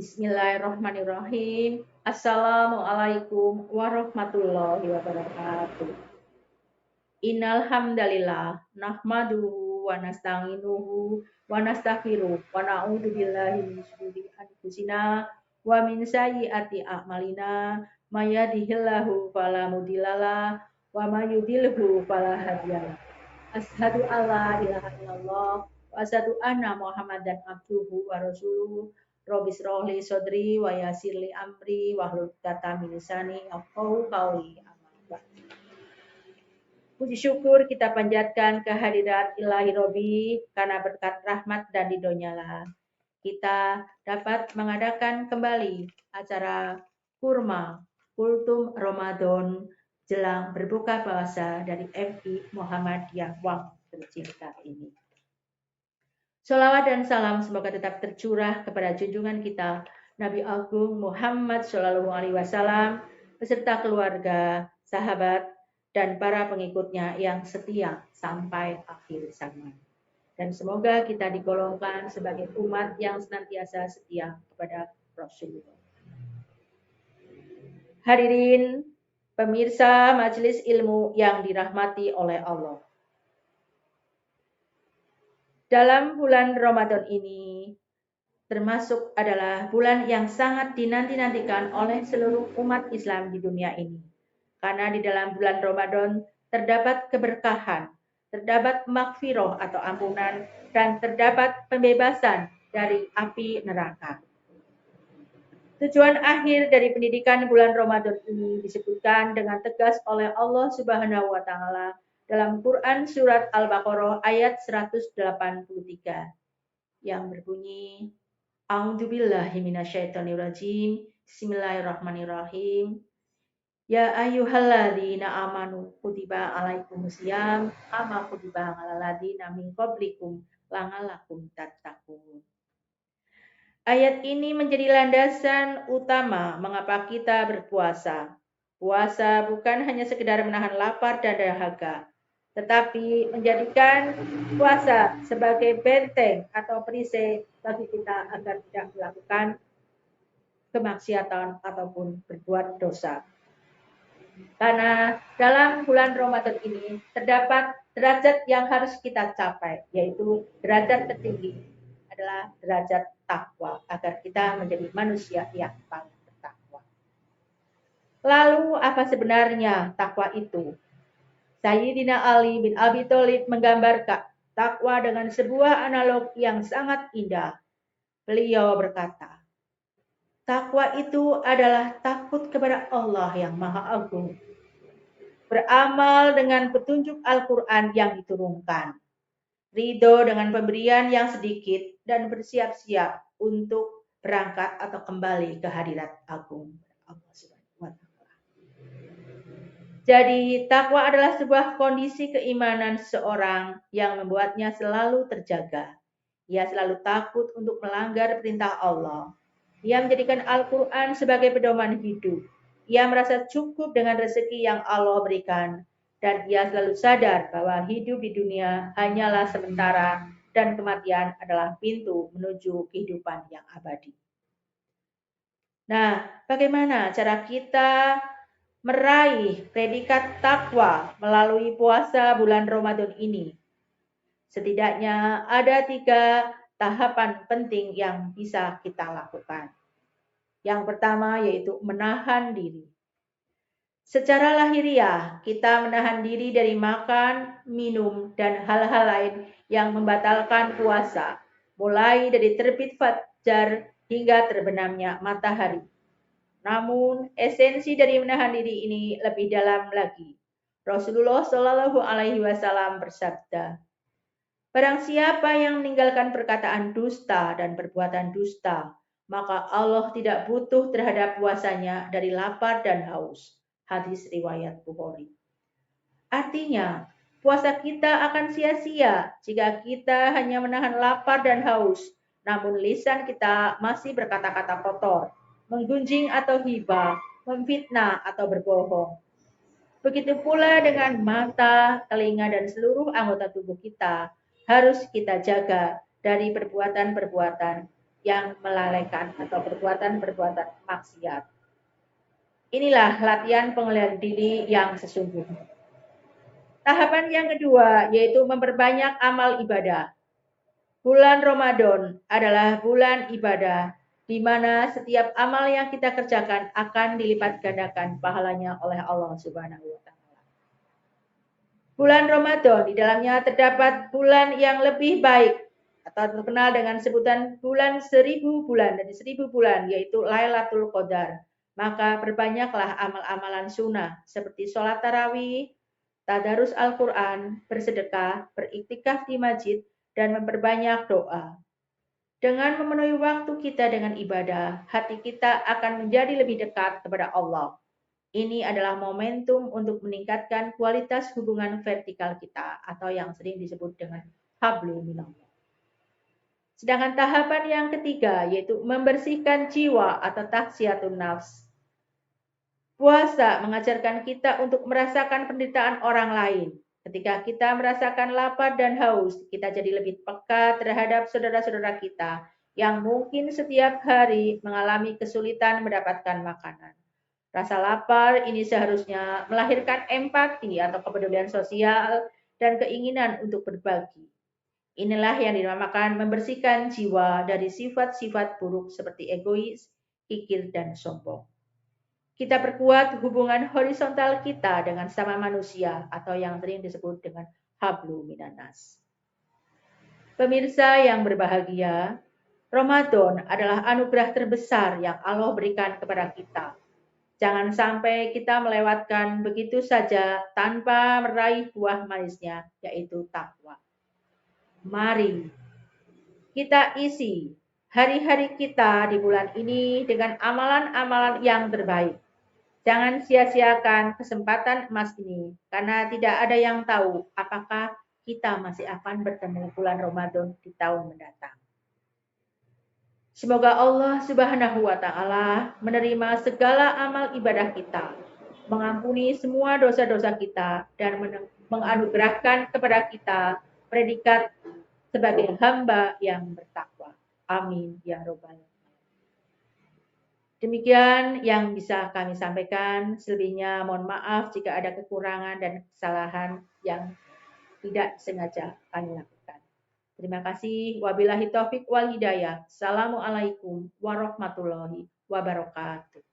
Bismillahirrahmanirrahim. Assalamualaikum warahmatullahi wabarakatuh. Innal hamdalillah nahmaduhu wa nasta'inuhu wa nastaghfiruh wa na'udzu billahi min syururi anfusina wa min sayyiati a'malina may yahdihillahu fala mudhillalah wa may yudhlilhu fala hadiyalah. Asyhadu alla ilaha illallah wa asyhadu anna Muhammadan abduhu wa rasuluh. Robis rohli sodri wa yasirli amri wa hlul kata milisani yafqahu qawli. Puji syukur kita panjatkan kehadirat Ilahi Robi karena berkat rahmat dan ridho-Nya kita dapat mengadakan kembali acara kurma kultum Ramadan jelang berbuka puasa dari MI Muhammadiyah Wang tercinta ini. Sholawat dan salam semoga tetap tercurah kepada junjungan kita Nabi Agung Muhammad Shallallahu Alaihi Wasallam beserta keluarga, sahabat, dan para pengikutnya yang setia sampai akhir zaman. Dan semoga kita digolongkan sebagai umat yang senantiasa setia kepada Rasulullah. Hadirin pemirsa majelis ilmu yang dirahmati oleh Allah. Dalam bulan Ramadan ini termasuk adalah bulan yang sangat dinanti-nantikan oleh seluruh umat Islam di dunia ini. Karena di dalam bulan Ramadan terdapat keberkahan, terdapat maghfirah atau ampunan, dan terdapat pembebasan dari api neraka. Tujuan akhir dari pendidikan bulan Ramadan ini disebutkan dengan tegas oleh Allah Subhanahu wa taala dalam Quran surat Al-Baqarah ayat 183 yang berbunyi A'udzubillahi minasyaitonirrajim. Bismillahirrahmanirrahim. Ya ayyuhalladzina amanu kutiba alaikumusiyam kama kutiba alal ladzina min qablikum la'allakum tattaqun. Ayat ini menjadi landasan utama mengapa kita berpuasa. Puasa bukan hanya sekedar menahan lapar dan dahaga, tetapi menjadikan puasa sebagai benteng atau perisai bagi kita agar tidak melakukan kemaksiatan ataupun berbuat dosa. Karena dalam bulan Ramadan ini terdapat derajat yang harus kita capai, yaitu derajat tertinggi adalah derajat takwa, agar kita menjadi manusia yang paling bertakwa. Lalu apa sebenarnya takwa itu? Sayyidina Ali bin Abi Thalib menggambarkan takwa dengan sebuah analog yang sangat indah. Beliau berkata, takwa itu adalah takut kepada Allah yang Maha Agung, beramal dengan petunjuk Al-Quran yang diturunkan, ridho dengan pemberian yang sedikit, dan bersiap-siap untuk berangkat atau kembali ke hadirat agung Allah Subhanahu wa taala. Jadi takwa adalah sebuah kondisi keimanan seseorang yang membuatnya selalu terjaga. Ia selalu takut untuk melanggar perintah Allah. Ia menjadikan Al-Quran sebagai pedoman hidup. Ia merasa cukup dengan rezeki yang Allah berikan. Dan ia selalu sadar bahwa hidup di dunia hanyalah sementara dan kematian adalah pintu menuju kehidupan yang abadi. Nah, bagaimana cara kita meraih predikat takwa melalui puasa bulan Ramadan ini? Setidaknya ada 3 tahapan penting yang bisa kita lakukan. Yang pertama yaitu menahan diri. Secara lahiriah, kita menahan diri dari makan, minum, dan hal-hal lain yang membatalkan puasa, mulai dari terbit fajar hingga terbenamnya matahari. Namun, esensi dari menahan diri ini lebih dalam lagi. Rasulullah Shallallahu Alaihi Wasallam bersabda, barang siapa yang meninggalkan perkataan dusta dan perbuatan dusta, maka Allah tidak butuh terhadap puasanya dari lapar dan haus. Hadis riwayat Bukhari. Artinya, puasa kita akan sia-sia jika kita hanya menahan lapar dan haus, namun lisan kita masih berkata-kata kotor, menggunjing atau hibah, memfitnah atau berbohong. Begitu pula dengan mata, telinga, dan seluruh anggota tubuh kita harus kita jaga dari perbuatan-perbuatan yang melalaikan atau perbuatan-perbuatan maksiat. Inilah latihan pengendalian diri yang sesungguhnya. Tahapan yang kedua yaitu memperbanyak amal ibadah. Bulan Ramadan adalah bulan ibadah di mana setiap amal yang kita kerjakan akan dilipat gandakan pahalanya oleh Allah Subhanahu wa taala. Bulan Ramadan di dalamnya terdapat bulan yang lebih baik atau terkenal dengan sebutan bulan 1000 bulan dari 1000 bulan yaitu Lailatul Qadar. Maka perbanyaklah amal-amalan sunnah seperti sholat tarawih, tadarus Al-Quran, bersedekah, beriktikaf di masjid, dan memperbanyak doa. Dengan memenuhi waktu kita dengan ibadah, hati kita akan menjadi lebih dekat kepada Allah. Ini adalah momentum untuk meningkatkan kualitas hubungan vertikal kita atau yang sering disebut dengan hablum minallah. Sedangkan tahapan yang ketiga yaitu membersihkan jiwa atau taksiyatun nafs. Puasa mengajarkan kita untuk merasakan penderitaan orang lain. Ketika kita merasakan lapar dan haus, kita jadi lebih peka terhadap saudara-saudara kita yang mungkin setiap hari mengalami kesulitan mendapatkan makanan. Rasa lapar ini seharusnya melahirkan empati atau kepedulian sosial dan keinginan untuk berbagi. Inilah yang dinamakan membersihkan jiwa dari sifat-sifat buruk seperti egois, kikir, dan sombong. Kita perkuat hubungan horizontal kita dengan sama manusia atau yang sering disebut dengan hablu minanas. Pemirsa yang berbahagia, Ramadan adalah anugerah terbesar yang Allah berikan kepada kita. Jangan sampai kita melewatkan begitu saja tanpa meraih buah manisnya, yaitu takwa. Mari kita isi hari-hari kita di bulan ini dengan amalan-amalan yang terbaik. Jangan sia-siakan kesempatan emas ini, karena tidak ada yang tahu apakah kita masih akan bertemu bulan Ramadan di tahun mendatang. Semoga Allah Subhanahu wa taala menerima segala amal ibadah kita, mengampuni semua dosa-dosa kita dan menganugerahkan kepada kita predikat sebagai hamba yang bertakwa. Amin ya robbal alamin. Demikian yang bisa kami sampaikan. Selebihnya mohon maaf jika ada kekurangan dan kesalahan yang tidak sengaja kami lakukan. Terima kasih. Wabillahi taufik wal hidayah. Assalamualaikum warahmatullahi wabarakatuh.